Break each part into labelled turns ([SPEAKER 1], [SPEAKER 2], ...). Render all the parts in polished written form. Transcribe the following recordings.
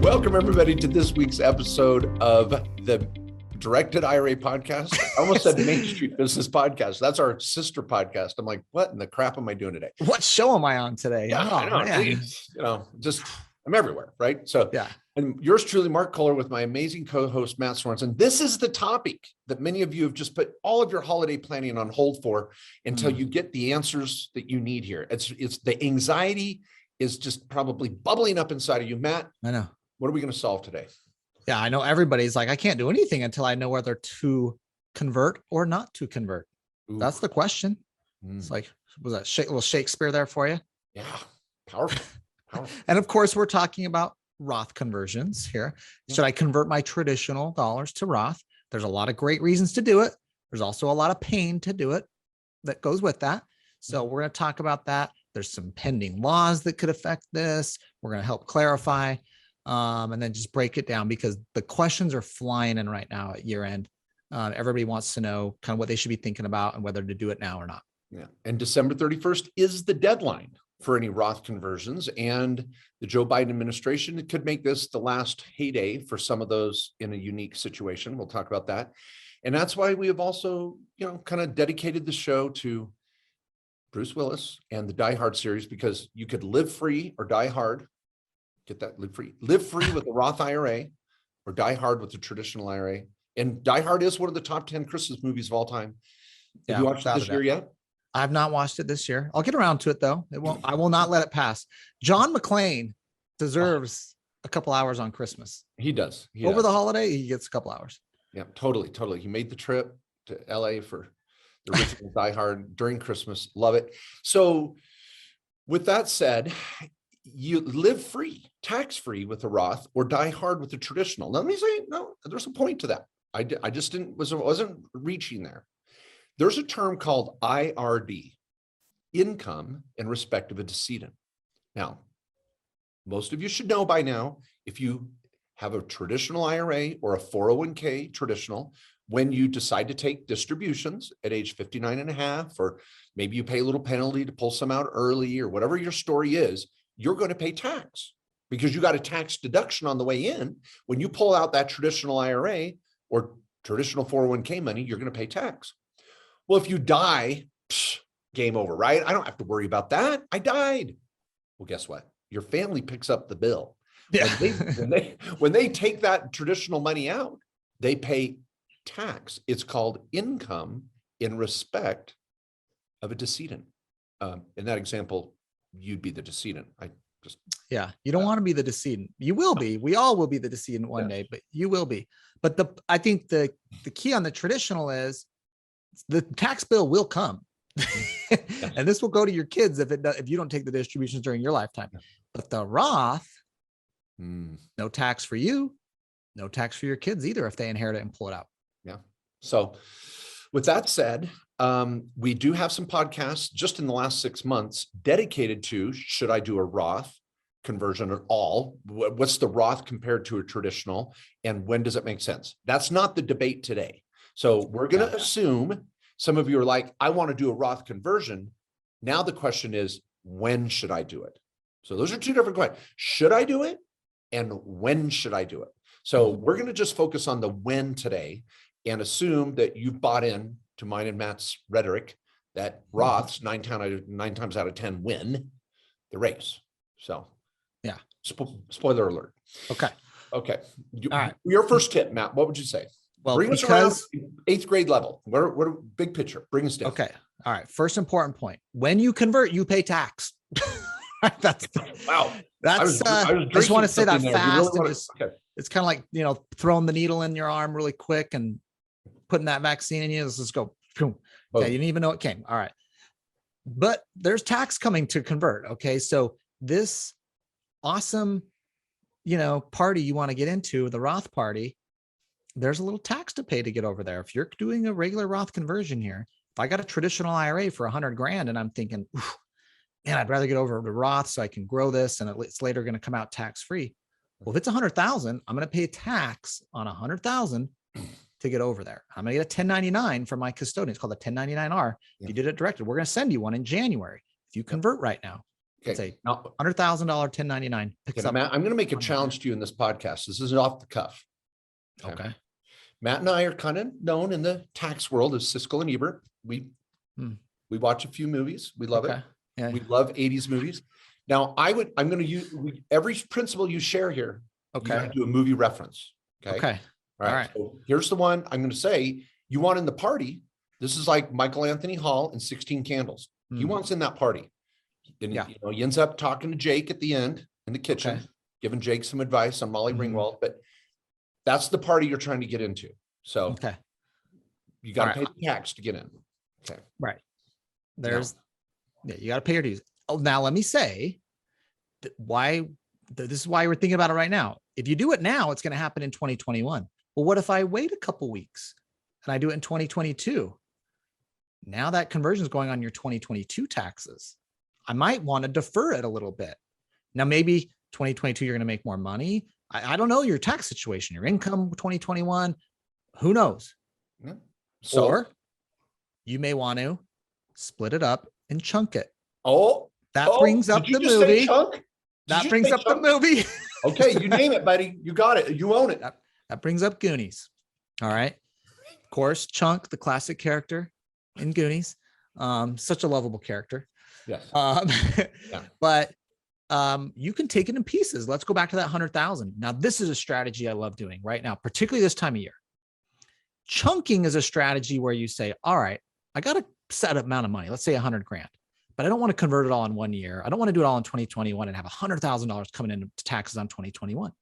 [SPEAKER 1] Welcome, everybody, to this week's episode of the Directed IRA podcast. I almost said Main Street Business Podcast. That's our sister podcast. I'm like, what in the crap am I doing today?
[SPEAKER 2] What show am I on today?
[SPEAKER 1] Yeah, I know. Geez, I'm everywhere, right? So,
[SPEAKER 2] yeah.
[SPEAKER 1] And yours truly, Mark Kohler, with my amazing co-host, Matt Sorensen. This is the topic that many of you have just put all of your holiday planning on hold for until you get the answers that you need here. It's the anxiety is just probably bubbling up inside of you. Matt,
[SPEAKER 2] I know.
[SPEAKER 1] What are we going to solve today?
[SPEAKER 2] Yeah, I know everybody's like, I can't do anything until I know whether to convert or not to convert. Ooh. That's the question. It's like, was that little Shakespeare there for you?
[SPEAKER 1] Yeah, powerful.
[SPEAKER 2] And of course, we're talking about Roth conversions here. Should I convert my traditional dollars to Roth? There's a lot of great reasons to do it. There's also a lot of pain to do it that goes with that. So we're going to talk about that. There's some pending laws that could affect this. We're going to help clarify. And then just break it down because the questions are flying in right now at year end. Everybody wants to know kind of what they should be thinking about and whether to do it now or not.
[SPEAKER 1] Yeah. And December 31st is the deadline for any Roth conversions, and the Joe Biden administration could make this the last heyday for some of those in a unique situation. We'll talk about that. And that's why we have also, kind of dedicated the show to Bruce Willis and the Die Hard series, because you could live free or die hard. Get that, live free with a Roth IRA or die hard with the traditional IRA. And Die Hard is one of the top 10 Christmas movies of all time. Have you watched it this year yet?
[SPEAKER 2] I have not watched it this year. I'll get around to it though. I will not let it pass. John McClane deserves a couple hours on Christmas.
[SPEAKER 1] He does.
[SPEAKER 2] Over the holiday, he gets a couple hours.
[SPEAKER 1] Yeah, totally. He made the trip to LA for the original Die Hard during Christmas. Love it. So with that said, you live free, tax-free with a Roth or die hard with the traditional. Let me say, no, there's a point to that. I just wasn't reaching there. There's a term called IRD, income in respect of a decedent. Now, most of you should know by now, if you have a traditional IRA or a 401k traditional, when you decide to take distributions at age 59 and a half, or maybe you pay a little penalty to pull some out early or whatever your story is, you're going to pay tax because you got a tax deduction on the way in. When you pull out that traditional IRA or traditional 401k money, you're going to pay tax. Well, if you die, game over, right? I don't have to worry about that. I died. Well, guess what? Your family picks up the bill.
[SPEAKER 2] Yeah.
[SPEAKER 1] When they take that traditional money out, they pay tax. It's called income in respect of a decedent. In that example, you'd be the decedent.
[SPEAKER 2] You don't want to be the decedent. You will be. We all will be the decedent one day, but you will be. But I think the key on the traditional is the tax bill will come, and this will go to your kids if you don't take the distributions during your lifetime. But the Roth, no tax for you, no tax for your kids either if they inherit it and pull it out.
[SPEAKER 1] Yeah. So with that said, we do have some podcasts just in the last 6 months dedicated to, should I do a Roth conversion at all? What's the Roth compared to a traditional? And when does it make sense? That's not the debate today. So we're going to assume some of you are like, I want to do a Roth conversion. Now the question is, when should I do it? So those are two different questions. Should I do it? And when should I do it? So we're going to just focus on the when today and assume that you've bought in to mine and Matt's rhetoric that Roths 9 times out of 10 win the race. So
[SPEAKER 2] yeah,
[SPEAKER 1] spoiler alert.
[SPEAKER 2] Okay.
[SPEAKER 1] All right.
[SPEAKER 2] Your
[SPEAKER 1] first tip, Matt, what would you say?
[SPEAKER 2] Well,
[SPEAKER 1] bring us around 8th grade level. What big picture? Bring us down.
[SPEAKER 2] Okay. All right. First important point. When you convert, you pay tax. That's
[SPEAKER 1] wow.
[SPEAKER 2] I just want to say that fast.
[SPEAKER 1] Really
[SPEAKER 2] It's kind of like, throwing the needle in your arm really quick and putting that vaccine in you. Let's just go. Boom. Yeah, you didn't even know it came. All right. But there's tax coming to convert. Okay. So this awesome, party you want to get into, the Roth party, there's a little tax to pay to get over there. If you're doing a regular Roth conversion here, if I got a traditional IRA for 100 grand and I'm thinking, man, I'd rather get over to Roth so I can grow this and it's later going to come out tax-free. Well, if it's 100,000, I'm going to pay tax on 100,000 to get over there. I'm going to get a 1099 from my custodian. It's called a 1099-R. If you did it directed, we're going to send you one in January if you convert right now. Let's
[SPEAKER 1] Okay.
[SPEAKER 2] say
[SPEAKER 1] Now,
[SPEAKER 2] $100,000 1099 picks
[SPEAKER 1] okay,
[SPEAKER 2] up.
[SPEAKER 1] Matt, I'm going to make a challenge to you in this podcast. This isn't off the cuff.
[SPEAKER 2] Okay.
[SPEAKER 1] Matt and I are kind of known in the tax world as Siskel and Ebert. We watch a few movies. We love it.
[SPEAKER 2] Yeah.
[SPEAKER 1] We love 80s movies. Now, I'm going to use every principle you share here.
[SPEAKER 2] Okay.
[SPEAKER 1] You got to do a movie reference. Okay.
[SPEAKER 2] Okay.
[SPEAKER 1] All right. So here's the one I'm going to say you want in the party. This is like Michael Anthony Hall in 16 Candles. He wants in that party. And he ends up talking to Jake at the end in the kitchen, giving Jake some advice on Molly Ringwald. But that's the party you're trying to get into. So you got to pay the tax to get in. Okay.
[SPEAKER 2] Right. You got to pay your dues. Oh, now let me say that this is why we're thinking about it right now. If you do it now, it's going to happen in 2021. Well, what if I wait a couple weeks and I do it in 2022? Now that conversion is going on your 2022 taxes. I might want to defer it a little bit. Now, maybe 2022, you're going to make more money. I don't know your tax situation, your income 2021, who knows?
[SPEAKER 1] Yeah. So,
[SPEAKER 2] or you may want to split it up and chunk it.
[SPEAKER 1] That
[SPEAKER 2] brings up the movie. That brings up the movie.
[SPEAKER 1] Okay, you name it, buddy. You got it. You own it.
[SPEAKER 2] That brings up Goonies. All right. Of course, Chunk, the classic character in Goonies. Such a lovable character.
[SPEAKER 1] Yes.
[SPEAKER 2] But you can take it in pieces. Let's go back to that 100,000. Now, this is a strategy I love doing right now, particularly this time of year. Chunking is a strategy where you say, all right, I got a set amount of money. Let's say 100 grand, but I don't want to convert it all in 1 year. I don't want to do it all in 2021 and have $100,000 coming into taxes on 2021.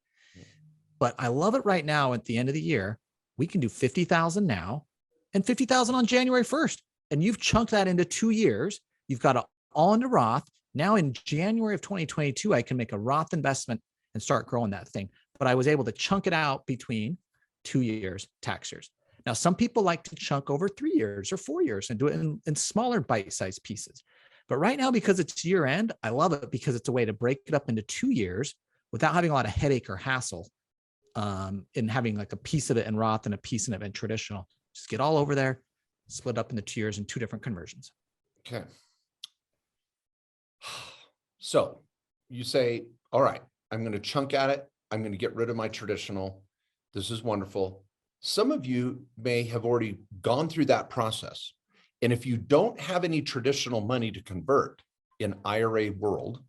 [SPEAKER 2] But I love it right now at the end of the year. We can do 50,000 now and 50,000 on January 1st. And you've chunked that into 2 years. You've got it all into Roth. Now in January of 2022, I can make a Roth investment and start growing that thing. But I was able to chunk it out between 2 years, tax years. Now, some people like to chunk over 3 years or 4 years and do it in smaller bite-sized pieces. But right now, because it's year end, I love it because it's a way to break it up into 2 years without having a lot of headache or hassle in having like a piece of it in Roth and a piece of it in traditional. Just get all over there, split up into 2 years in 2 different conversions.
[SPEAKER 1] Okay. So you say, all right, I'm going to chunk at it. I'm going to get rid of my traditional. This is wonderful. Some of you may have already gone through that process. And if you don't have any traditional money to convert in IRA world,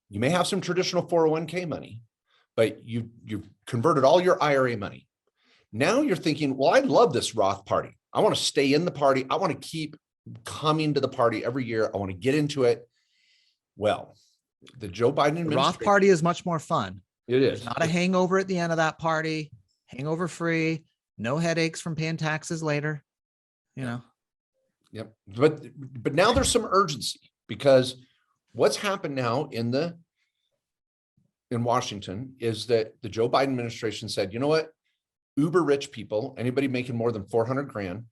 [SPEAKER 1] you may have some traditional 401k money, but you've converted all your IRA money. Now you're thinking, well, I love this Roth party. I want to stay in the party. I want to keep coming to the party every year. I want to get into it. Well, the Joe Biden administration,
[SPEAKER 2] Roth party is much more fun.
[SPEAKER 1] It is.
[SPEAKER 2] There's not a hangover at the end of that party. Hangover free, no headaches from paying taxes later, you know.
[SPEAKER 1] Yep. But now there's some urgency because what's happened now in Washington is that the Joe Biden administration said, you know what, uber rich people, anybody making more than 400 grand,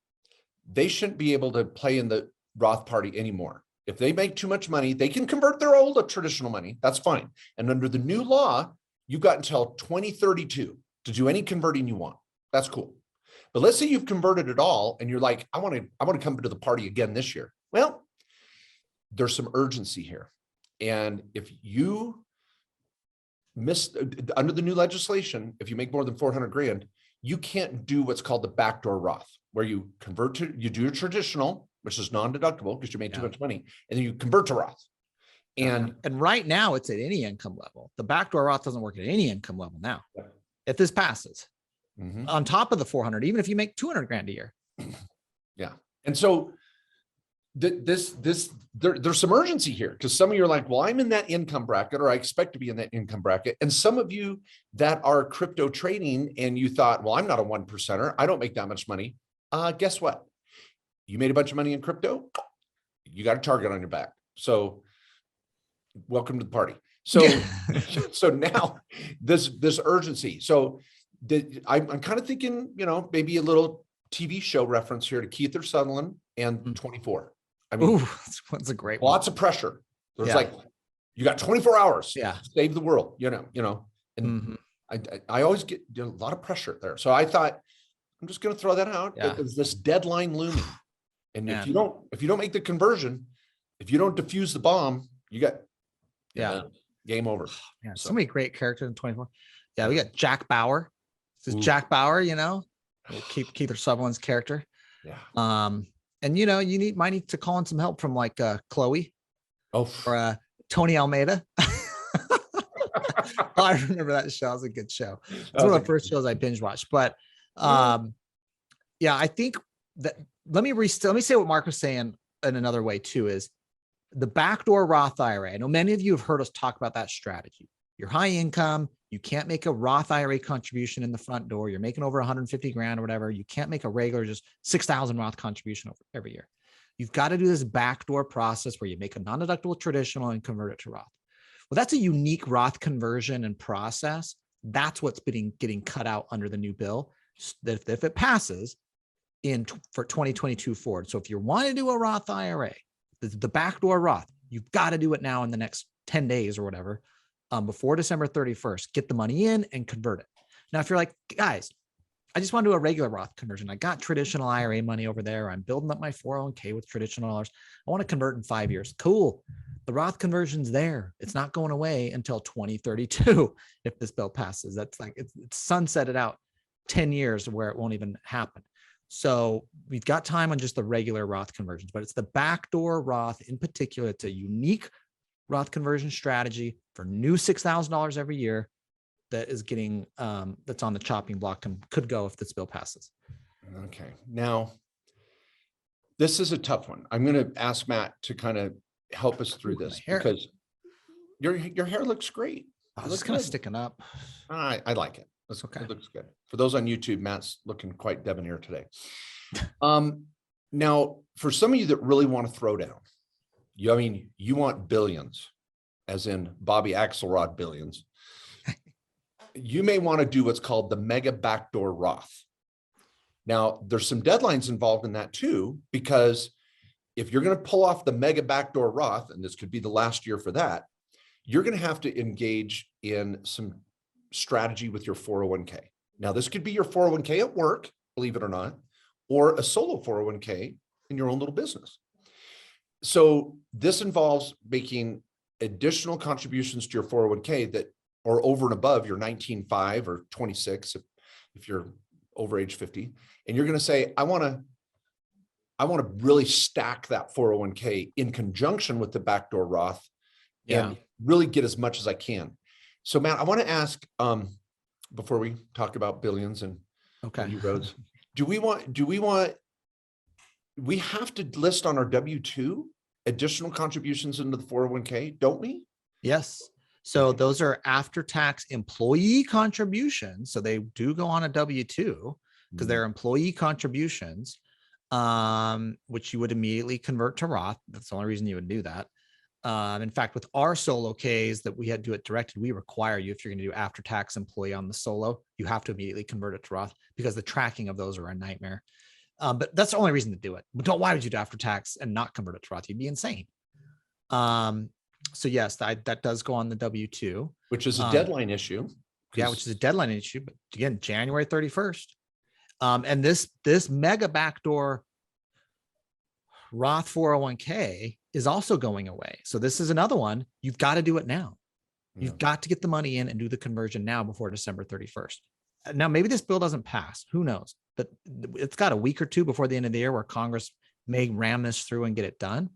[SPEAKER 1] they shouldn't be able to play in the Roth party anymore. If they make too much money, they can convert their old traditional money. That's fine. And under the new law, you've got until 2032 to do any converting you want. That's cool. But let's say you've converted it all and you're like, I want to come to the party again this year. Well, there's some urgency here. And if you miss under the new legislation, if you make more than 400 grand, you can't do what's called the backdoor Roth, where you you do your traditional, which is non-deductible because you made too much money, and then you convert to Roth. And
[SPEAKER 2] right now it's at any income level. The backdoor Roth doesn't work at any income level now. If this passes on top of the 400, even if you make 200 grand a year.
[SPEAKER 1] Yeah. And so there's some urgency here because some of you are like, well, I'm in that income bracket, or I expect to be in that income bracket. And some of you that are crypto trading and you thought, well, I'm not a 1%er. I don't make that much money. Guess what? You made a bunch of money in crypto. You got a target on your back. So welcome to the party. So, so now this urgency. So I'm kind of thinking, maybe a little TV show reference here to Keith or Sutherland and 24. I mean,
[SPEAKER 2] that's a great
[SPEAKER 1] lots of pressure. There's like, you got 24 hours to save the world, and I always get a lot of pressure there. So I thought, I'm just going to throw that out. There's this deadline looming. And if you don't make the conversion, if you don't defuse the bomb, you got
[SPEAKER 2] Yeah.
[SPEAKER 1] Game over.
[SPEAKER 2] Yeah.
[SPEAKER 1] So.
[SPEAKER 2] So many great characters in 24. Yeah. We got Jack Bauer. This is
[SPEAKER 1] Ooh.
[SPEAKER 2] Jack Bauer, Keith Sutherland's character.
[SPEAKER 1] Yeah.
[SPEAKER 2] And might need to call in some help from like Chloe
[SPEAKER 1] or
[SPEAKER 2] Tony Almeida. I remember that show. It was a good show. It's one of the first shows I binge watched. But I think that let me say what Mark was saying in another way too, is the backdoor Roth IRA. I know many of you have heard us talk about that strategy. You're high income. You can't make a Roth IRA contribution in the front door. You're making over 150 grand or whatever. You can't make a regular, just 6,000 Roth contribution every year. You've got to do this backdoor process where you make a non-deductible traditional and convert it to Roth. Well, that's a unique Roth conversion and process. That's what's getting cut out under the new bill. That if it passes for 2022 forward. So if you want to do a Roth IRA, the backdoor Roth, you've got to do it now in the next 10 days or whatever, before December 31st. Get the money in and convert it. Now, if you're like, guys, I just want to do a regular Roth conversion. I got traditional IRA money over there. I'm building up my 401k with traditional dollars. I want to convert in 5 years. Cool. The Roth conversion's there. It's not going away until 2032 if this bill passes. That's like it's sunsetted out 10 years where it won't even happen. So we've got time on just the regular Roth conversions, but it's the backdoor Roth in particular. It's a unique Roth conversion strategy for new $6,000 every year that is getting that's on the chopping block and could go if this bill passes.
[SPEAKER 1] Okay. Now, this is a tough one. I'm going to ask Matt to kind of help us through this because your hair looks great.
[SPEAKER 2] It looks kind of sticking up.
[SPEAKER 1] I like it.
[SPEAKER 2] Okay.
[SPEAKER 1] It looks good. For those on YouTube, Matt's looking quite debonair today. Now, for some of you that really want to throw down, you want billions, as in Bobby Axelrod billions. You may want to do what's called the mega backdoor Roth. Now, there's some deadlines involved in that too, because if you're going to pull off the mega backdoor Roth, and this could be the last year for that, you're going to have to engage in some strategy with your 401k. Now, this could be your 401k at work, believe it or not, or a solo 401k in your own little business. So this involves making additional contributions to your 401k that are over and above your 19.5 or 26 if you're over age 50. And you're going to say, I want to really stack that 401k in conjunction with the backdoor Roth and really get as much as I can. So Matt, I want to ask, before we talk about billions and roads, we have to list on our W-2 additional contributions into the 401k, don't we?
[SPEAKER 2] Yes. So those are after-tax employee contributions. So they do go on a W-2 because they're employee contributions, which you would immediately convert to Roth. That's the only reason you would do that. In fact, with our solo Ks that we had to do it directed, we require you, if you're going to do after-tax employee on the solo, you have to immediately convert it to Roth because the tracking of those are a nightmare. But that's the only reason to do it. But why would you do after-tax and not convert it to Roth? You'd be insane. So yes, that does go on the W-2.
[SPEAKER 1] Which is a deadline issue.
[SPEAKER 2] Yeah, which is a deadline issue. But again, January 31st. And this mega backdoor Roth 401k is also going away. So this is another one. You've got to do it now. You've got to get the money in and do the conversion now before December 31st. Now, maybe this bill doesn't pass. Who knows? But it's got a week or two before the end of the year where Congress may ram this through and get it done.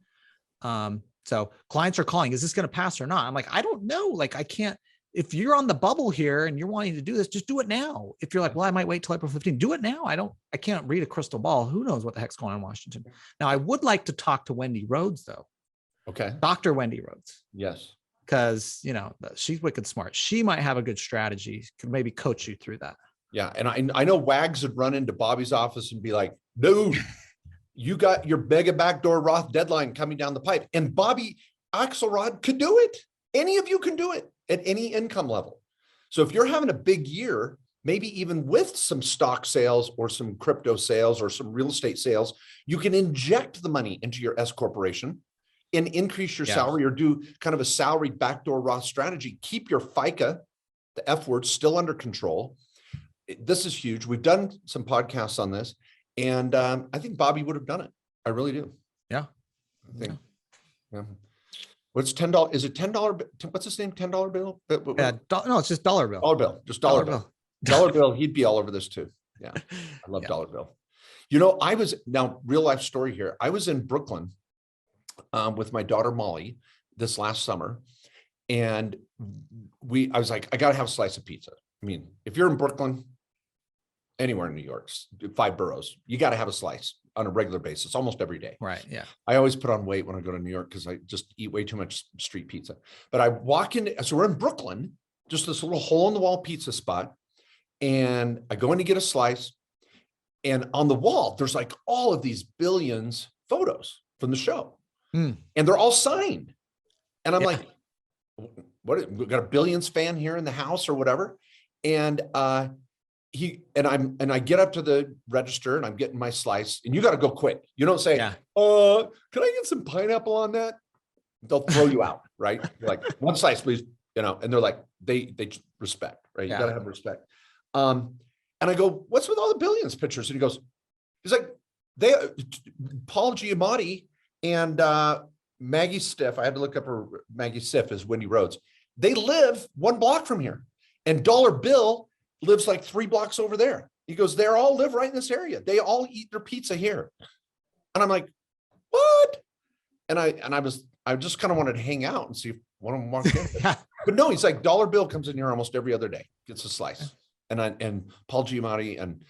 [SPEAKER 2] So clients are calling, is this going to pass or not? I'm like, I don't know. Like, I can't, if you're on the bubble here and you're wanting to do this, just do it now. If you're like, well, I might wait till April 15, do it now. I can't read a crystal ball. Who knows what the heck's going on in Washington? Now, I would like to talk to Wendy Rhodes though.
[SPEAKER 1] Okay.
[SPEAKER 2] Dr. Wendy Rhodes.
[SPEAKER 1] Yes.
[SPEAKER 2] Because, she's wicked smart. She might have a good strategy, could maybe coach you through that.
[SPEAKER 1] Yeah. And I know Wags would run into Bobby's office and be like, dude, you got your mega backdoor Roth deadline coming down the pipe. And Bobby Axelrod could do it. Any of you can do it at any income level. So if you're having a big year, maybe even with some stock sales or some crypto sales or some real estate sales, you can inject the money into your S corporation and increase your salary or do kind of a salaried backdoor Roth strategy. Keep your FICA, the F word, still under control. This is huge. We've done some podcasts on this, and I think Bobby would have done it. I really do.
[SPEAKER 2] Yeah.
[SPEAKER 1] I think. Yeah. What's $10? Is it $10? What's his name? $10 bill?
[SPEAKER 2] Yeah, no, it's just dollar bill.
[SPEAKER 1] Dollar bill, just dollar bill. Dollar bill, he'd be all over this too. Yeah, I love dollar bill. You know, now real life story here. I was in Brooklyn with my daughter Molly this last summer, and I was like, I gotta have a slice of pizza. I mean, if you're in Brooklyn, anywhere in New York, 5 boroughs, you got to have a slice on a regular basis, almost every day.
[SPEAKER 2] Right. Yeah.
[SPEAKER 1] I always put on weight when I go to New York because I just eat way too much street pizza. But I walk in, so we're in Brooklyn, just this little hole in the wall pizza spot. And I go in to get a slice. And on the wall, there's like all of these billions photos from the show. And they're all signed. And I'm like, what? We got a Billions fan here in the house or whatever. And I get up to the register and I'm getting my slice, and you got to go quick. You don't say, can I get some pineapple on that? They'll throw you out, right? Like, one slice, please. You know, and they're like, they respect, right? You got to have respect. And I go, what's with all the Billions pictures? And he's like, Paul Giamatti and Maggie Stiff. I had to look up Maggie Stiff is Wendy Rhodes. They live 1 block from here, and Dollar Bill lives like 3 blocks over there. He goes, they all live right in this area. They all eat their pizza here. And I'm like, what? And I just kind of wanted to hang out and see if one of them walked in. But no, he's like, Dollar Bill comes in here almost every other day, gets a slice. And Paul Giamatti, and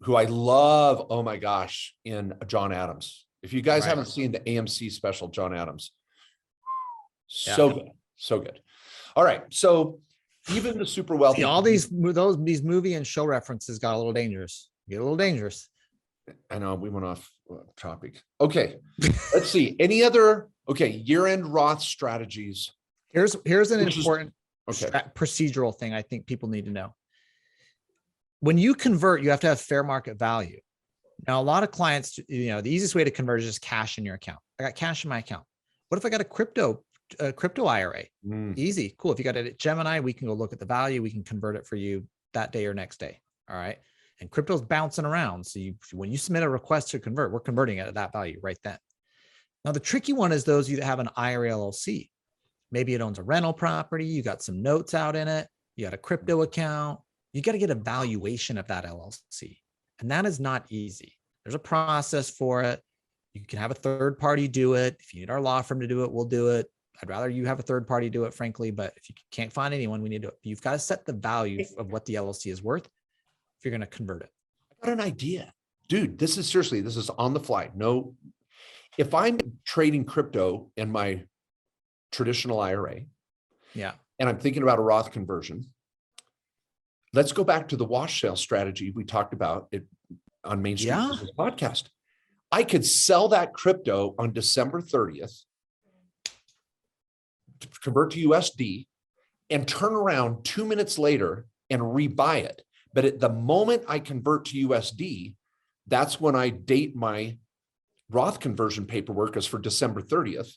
[SPEAKER 1] who I love, oh my gosh, in John Adams. If you guys haven't seen the AMC special, John Adams, so good, so good. All right, so even the super wealthy.
[SPEAKER 2] See, all these movie and show references got a little dangerous. Get a little dangerous.
[SPEAKER 1] I know we went off topic. Okay, let's see. Any other year-end Roth strategies? Here's an important
[SPEAKER 2] procedural thing I think people need to know. When you convert, you have to have fair market value. Now, a lot of clients, the easiest way to convert is just cash in your account. I got cash in my account. What if I got a crypto IRA? Easy, cool. If you got it at Gemini, we can go look at the value. We can convert it for you that day or next day. All right. And crypto's bouncing around. So when you submit a request to convert, we're converting it at that value right then. Now, the tricky one is those of you that have an IRA LLC. Maybe it owns a rental property. You got some notes out in it. You got a crypto account. You got to get a valuation of that LLC. And that is not easy. There's a process for it. You can have a third party do it. If you need our law firm to do it, we'll do it. I'd rather you have a third party do it, frankly, but if you can't find anyone, we need to do it. You've got to set the value of what the LLC is worth if you're going to convert it.
[SPEAKER 1] I got an idea. Dude, this is on the fly. No, if I'm trading crypto in my traditional IRA, and I'm thinking about a Roth conversion, let's go back to the wash sale strategy we talked about it on Main Street Business podcast. I could sell that crypto on December 30th, to convert to USD, and turn around 2 minutes later and rebuy it. But at the moment I convert to USD, that's when I date my Roth conversion paperwork as for December 30th.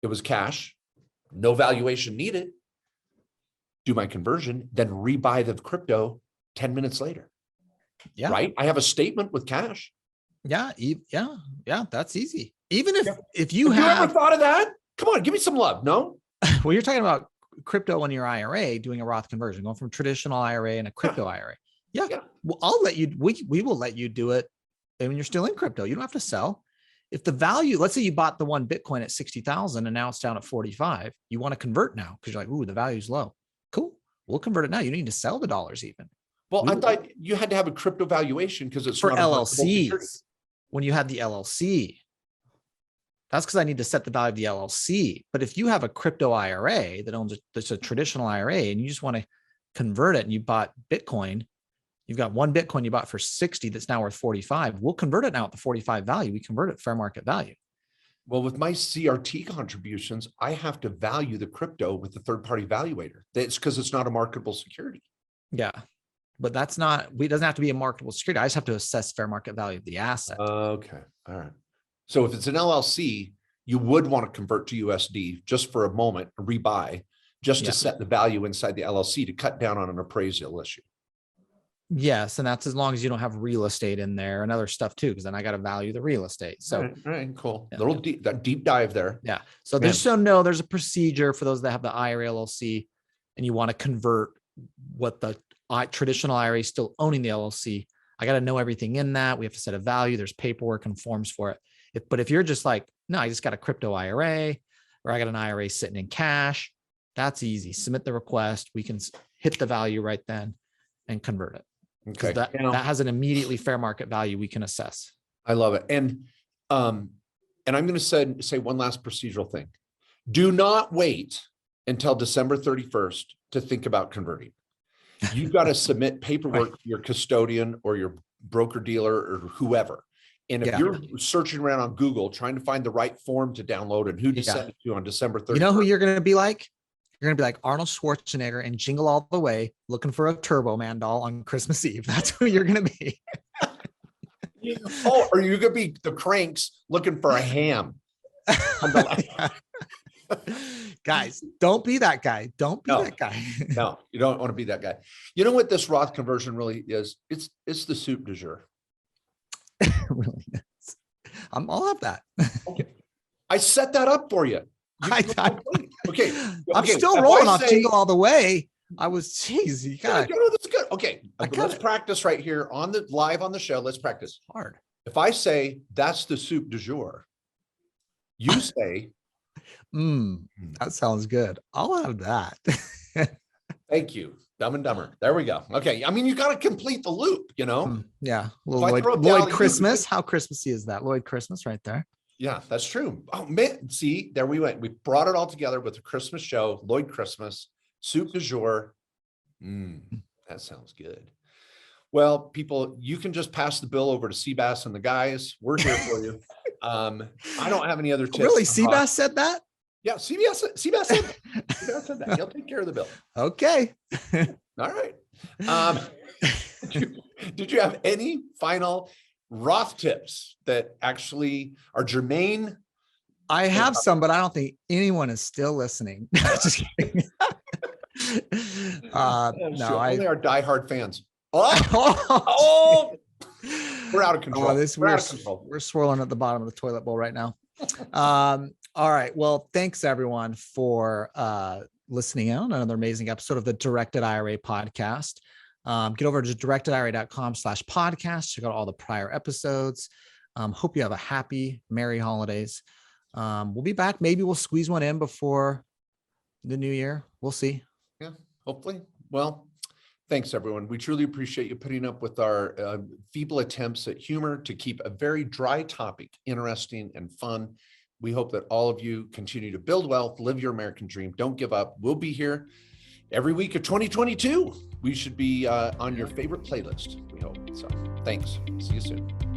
[SPEAKER 1] It was cash, no valuation needed. Do my conversion, then rebuy the crypto 10 minutes later. Yeah. Right. I have a statement with cash.
[SPEAKER 2] Yeah. That's easy. Even if you
[SPEAKER 1] have you ever thought of that? Come on, give me some love. No.
[SPEAKER 2] Well, you're talking about crypto in your IRA, doing a Roth conversion, going from traditional IRA and a crypto IRA. Yeah. Well, I'll let you, we will let you do it. And when you're still in crypto, you don't have to sell. If the value, let's say you bought the one Bitcoin at 60,000 and now it's down at 45, you want to convert now because you're like, ooh, the value's low. Cool. We'll convert it now. You don't need to sell the dollars even.
[SPEAKER 1] Well, I thought you had to have a crypto valuation because it's
[SPEAKER 2] for LLCs. When you have the LLC, that's because I need to set the value of the LLC. But if you have a crypto IRA that owns that's a traditional IRA and you just want to convert it and you bought Bitcoin, you've got one Bitcoin you bought for 60 that's now worth 45. We'll convert it now at the 45 value. We convert it fair market value.
[SPEAKER 1] Well, with my CRT contributions, I have to value the crypto with the third-party valuator. That's because it's not a marketable security.
[SPEAKER 2] Yeah, but that's not, it doesn't have to be a marketable security. I just have to assess fair market value of the asset.
[SPEAKER 1] Okay, all right. So if it's an LLC, you would want to convert to USD just for a moment, rebuy, just to set the value inside the LLC to cut down on an appraisal issue.
[SPEAKER 2] Yes, and that's as long as you don't have real estate in there and other stuff too, because then I got to value the real estate. So,
[SPEAKER 1] all right, cool.
[SPEAKER 2] Yeah.
[SPEAKER 1] Little deep dive there.
[SPEAKER 2] Yeah. So
[SPEAKER 1] Man.
[SPEAKER 2] there's a procedure for those that have the IRA LLC and you want to convert what the traditional IRA is still owning the LLC. I got to know everything in that. We have to set a value. There's paperwork and forms for it. But if you're just like, no, I just got a crypto IRA or I got an IRA sitting in cash, that's easy. Submit the request. We can hit the value right then and convert it.
[SPEAKER 1] Okay.
[SPEAKER 2] That has an immediately fair market value we can assess.
[SPEAKER 1] I love it. And I'm going to say one last procedural thing. Do not wait until December 31st to think about converting. You've got to submit paperwork to your custodian or your broker dealer or whoever. And if you're searching around on Google, trying to find the right form to download and who to send it to on December 31st.
[SPEAKER 2] You know who you're going to be like? You're going to be like Arnold Schwarzenegger and Jingle All the Way looking for a Turbo Man doll on Christmas Eve. That's who you're going to be.
[SPEAKER 1] Oh, or you're going to be the Cranks looking for a ham.
[SPEAKER 2] Guys, don't be that guy. Don't be that guy.
[SPEAKER 1] No, you don't want to be that guy. You know what this Roth conversion really is? It's the soup du jour.
[SPEAKER 2] It really is. I'll have that.
[SPEAKER 1] Okay. I set that up for you. Okay.
[SPEAKER 2] I'm still rolling off Jingle All the Way. I was, geez, you got
[SPEAKER 1] that's good. Okay. Let's practice right here live on the show. Let's practice.
[SPEAKER 2] Hard.
[SPEAKER 1] If I say that's the soup du jour, you say,
[SPEAKER 2] that sounds good. I'll have that.
[SPEAKER 1] Thank you. Dumb and Dumber. There we go. Okay. I mean, you got to complete the loop, you know?
[SPEAKER 2] Yeah. Lloyd Christmas. How Christmassy is that? Lloyd Christmas right there. Yeah,
[SPEAKER 1] that's true. Oh man, see, there we went. We brought it all together with a Christmas show, Lloyd Christmas, soup du jour. That sounds good. Well, people, you can just pass the bill over to Seabass and the guys. We're here for you. I don't have any other tips.
[SPEAKER 2] Really? Seabass said that?
[SPEAKER 1] Yeah, Seabass said that. Seabass said that. He'll take care of the bill.
[SPEAKER 2] Okay.
[SPEAKER 1] All right. Did you have any final Roth tips that actually are germane?
[SPEAKER 2] I have some, but I don't think anyone is still listening. Just kidding.
[SPEAKER 1] No, only our diehard fans. Oh, we're out of control.
[SPEAKER 2] We're swirling at the bottom of the toilet bowl right now. All right. Well, thanks everyone for listening in on another amazing episode of the Directed IRA podcast. Get over to directedira.com/podcast. Check out all the prior episodes. Hope you have a happy, merry holidays. We'll be back. Maybe we'll squeeze one in before the new year. We'll see.
[SPEAKER 1] Yeah, hopefully. Well, thanks everyone. We truly appreciate you putting up with our feeble attempts at humor to keep a very dry topic interesting and fun. We hope that all of you continue to build wealth, live your American dream. Don't give up. We'll be here every week of 2022. We should be on your favorite playlist, we hope. So thanks. See you soon.